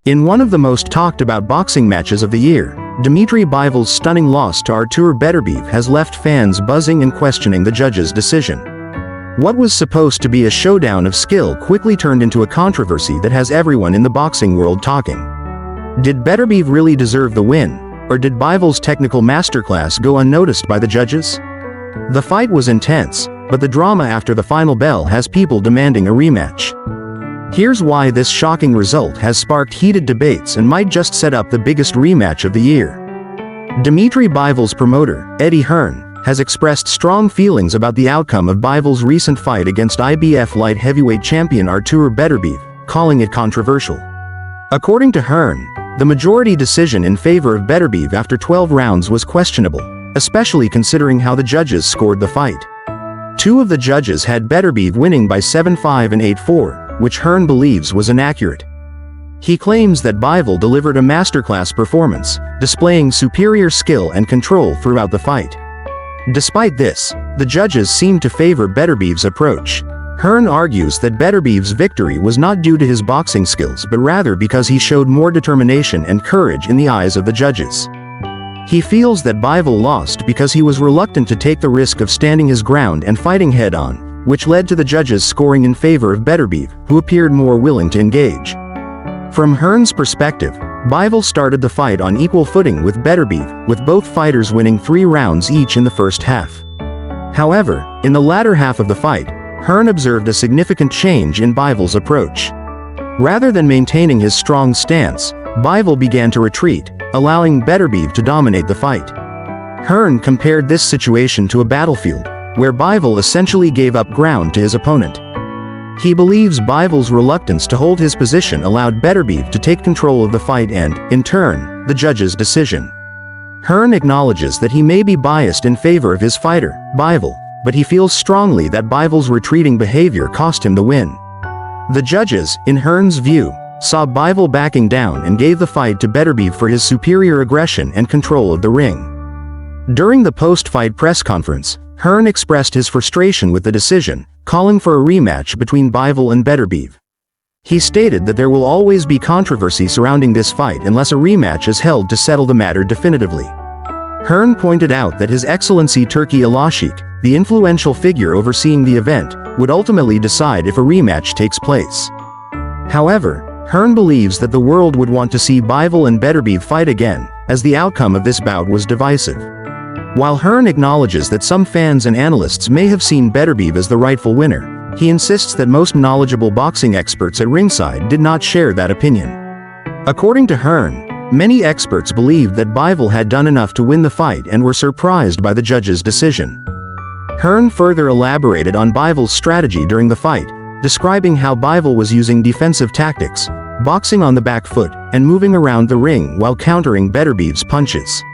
In one of the most talked about boxing matches of the year, Dmitry Bivol's stunning loss to Artur Beterbiev has left fans buzzing and questioning the judge's decision. What was supposed to be a showdown of skill quickly turned into a controversy that has everyone in the boxing world talking. Did Beterbiev really deserve the win, or did Bivol's technical masterclass go unnoticed by the judges? The fight was intense, but the drama after the final bell has people demanding a rematch. Here's why this shocking result has sparked heated debates and might just set up the biggest rematch of the year. Dmitry Bivol's promoter, Hearn, has expressed strong feelings about the outcome of Bivol's recent fight against IBF light heavyweight champion Artur Beterbiev, calling it controversial. According to Hearn, the majority decision in favor of Beterbiev after 12 rounds was questionable, especially considering how the judges scored the fight. Two of the judges had Beterbiev winning by 7-5 and 8-4, which Hearn believes was inaccurate. He claims that Bivol delivered a masterclass performance, displaying superior skill and control throughout the fight. Despite this, the judges seem to favor Beterbiev's approach. Hearn argues that Beterbiev's victory was not due to his boxing skills but rather because he showed more determination and courage in the eyes of the judges. He feels that Bivol lost because he was reluctant to take the risk of standing his ground and fighting head-on, which led to the judges scoring in favor of Beterbiev, who appeared more willing to engage. From Hearn's perspective, Bivol started the fight on equal footing with Beterbiev, with both fighters winning 3 rounds each in the first half. However, in the latter half of the fight, Hearn observed a significant change in Bivol's approach. Rather than maintaining his strong stance, Bivol began to retreat, allowing Beterbiev to dominate the fight. Hearn compared this situation to a battlefield, where Bivol essentially gave up ground to his opponent. He believes Bivol's reluctance to hold his position allowed Beterbiev to take control of the fight and, in turn, the judge's decision. Hearn acknowledges that he may be biased in favor of his fighter, Bivol, but he feels strongly that Bivol's retreating behavior cost him the win. The judges, in Hearn's view, saw Bivol backing down and gave the fight to Beterbiev for his superior aggression and control of the ring. During the post-fight press conference, Hearn expressed his frustration with the decision, calling for a rematch between Bivol and Beterbiev. He stated that there will always be controversy surrounding this fight unless a rematch is held to settle the matter definitively. Hearn pointed out that His Excellency Turki Alashik, the influential figure overseeing the event, would ultimately decide if a rematch takes place. However, Hearn believes that the world would want to see Bivol and Beterbiev fight again, as the outcome of this bout was divisive. While Hearn acknowledges that some fans and analysts may have seen Beterbiev as the rightful winner, he insists that most knowledgeable boxing experts at ringside did not share that opinion. According to Hearn, many experts believed that Bivol had done enough to win the fight and were surprised by the judge's decision. Hearn further elaborated on Bivol's strategy during the fight, describing how Bivol was using defensive tactics, boxing on the back foot, and moving around the ring while countering Beterbiev's punches.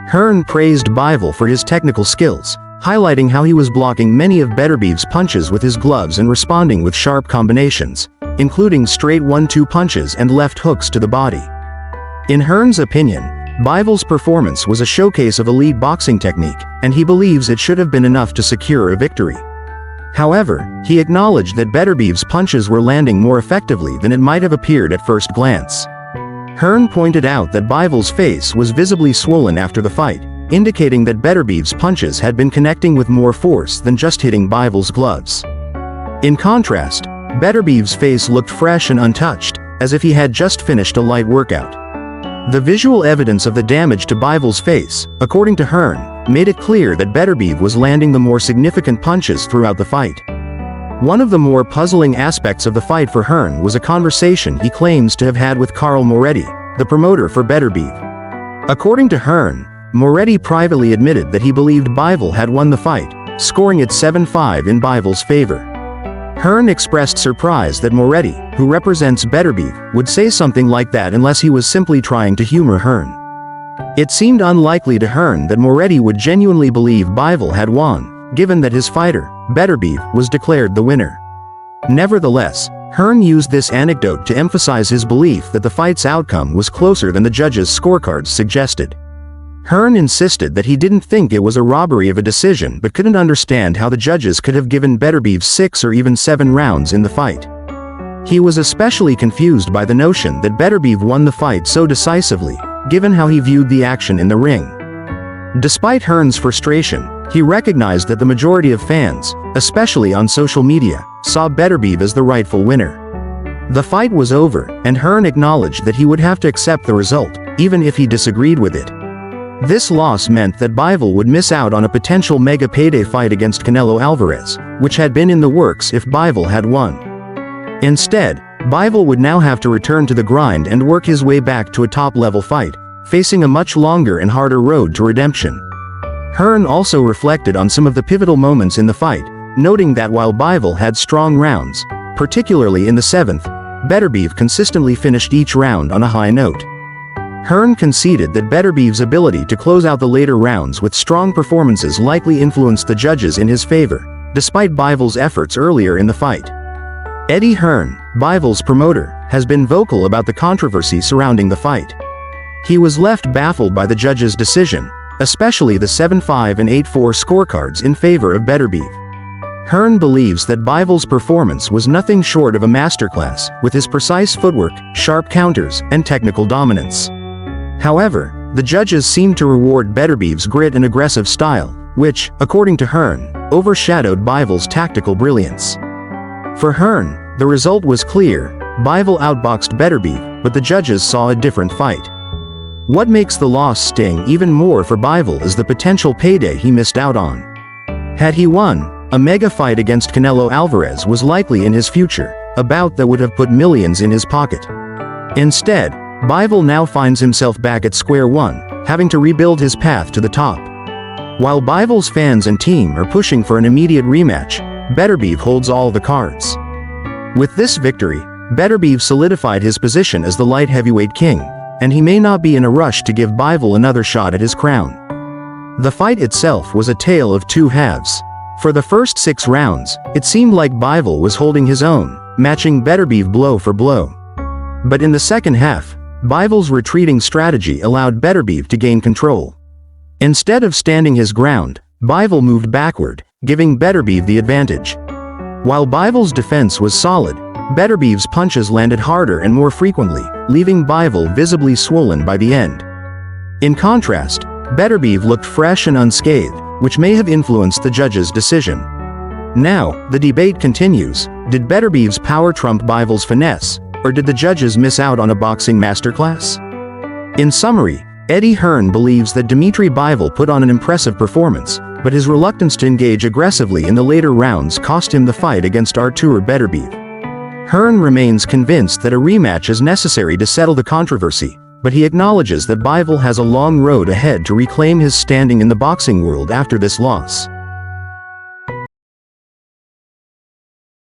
Hearn praised Bivol for his technical skills, highlighting how he was blocking many of Beterbiev's punches with his gloves and responding with sharp combinations, including straight 1-2 punches and left hooks to the body. In Hearn's opinion, Bivol's performance was a showcase of elite boxing technique, and he believes it should have been enough to secure a victory. However, he acknowledged that Beterbiev's punches were landing more effectively than it might have appeared at first glance. Hearn pointed out that Bivol's face was visibly swollen after the fight, indicating that Beterbiev's punches had been connecting with more force than just hitting Bivol's gloves. In contrast, Beterbiev's face looked fresh and untouched, as if he had just finished a light workout. The visual evidence of the damage to Bivol's face, according to Hearn, made it clear that Beterbiev was landing the more significant punches throughout the fight. One of the more puzzling aspects of the fight for Hearn was a conversation he claims to have had with Carl Moretti, the promoter for Beterbiev. According to Hearn, Moretti privately admitted that he believed Bivol had won the fight, scoring it 7-5 in Bivol's favor. Hearn expressed surprise that Moretti, who represents Beterbiev, would say something like that unless he was simply trying to humor Hearn. It seemed unlikely to Hearn that Moretti would genuinely believe Bivol had won, given that his fighter, Beterbiev, was declared the winner. Nevertheless, Hearn used this anecdote to emphasize his belief that the fight's outcome was closer than the judges' scorecards suggested. Hearn insisted that he didn't think it was a robbery of a decision but couldn't understand how the judges could have given Beterbiev 6 or even 7 rounds in the fight. He was especially confused by the notion that Beterbiev won the fight so decisively, given how he viewed the action in the ring. Despite Hearn's frustration, he recognized that the majority of fans, especially on social media, saw Beterbiev as the rightful winner. The fight was over, and Hearn acknowledged that he would have to accept the result, even if he disagreed with it. This loss meant that Bivol would miss out on a potential mega payday fight against Canelo Alvarez, which had been in the works if Bivol had won. Instead, Bivol would now have to return to the grind and work his way back to a top-level fight, facing a much longer and harder road to redemption. Hearn also reflected on some of the pivotal moments in the fight, noting that while Bivol had strong rounds, particularly in the 7th, Beterbiev consistently finished each round on a high note. Hearn conceded that Beterbiev's ability to close out the later rounds with strong performances likely influenced the judges in his favor, despite Bivol's efforts earlier in the fight. Eddie Hearn, Bivol's promoter, has been vocal about the controversy surrounding the fight. He was left baffled by the judges' decision, especially the 7-5 and 8-4 scorecards in favor of Beterbiev. Hearn believes that Bivol's performance was nothing short of a masterclass, with his precise footwork, sharp counters, and technical dominance. However, the judges seemed to reward Beterbiev's grit and aggressive style, which, according to Hearn, overshadowed Bivol's tactical brilliance. For Hearn, the result was clear: Bivol outboxed Beterbiev, but the judges saw a different fight. What makes the loss sting even more for Bivol is the potential payday he missed out on. Had he won, a mega fight against Canelo Alvarez was likely in his future, a bout that would have put millions in his pocket. Instead, Bivol now finds himself back at square one, having to rebuild his path to the top. While Bivol's fans and team are pushing for an immediate rematch, Beterbiev holds all the cards. With this victory, Beterbiev solidified his position as the light heavyweight king, and he may not be in a rush to give Bivol another shot at his crown. The fight itself was a tale of two halves. For the first 6 rounds, it seemed like Bivol was holding his own, matching Beterbiev blow for blow. But in the second half, Bivol's retreating strategy allowed Beterbiev to gain control. Instead of standing his ground, Bivol moved backward, giving Beterbiev the advantage. While Bivol's defense was solid, Beterbiev's punches landed harder and more frequently, leaving Bivol visibly swollen by the end. In contrast, Beterbiev looked fresh and unscathed, which may have influenced the judges' decision. Now, the debate continues: did Beterbiev's power trump Bivol's finesse, or did the judges miss out on a boxing masterclass? In summary, Eddie Hearn believes that Dmitry Bivol put on an impressive performance, but his reluctance to engage aggressively in the later rounds cost him the fight against Artur Beterbiev. Hearn remains convinced that a rematch is necessary to settle the controversy, but he acknowledges that Bivol has a long road ahead to reclaim his standing in the boxing world after this loss.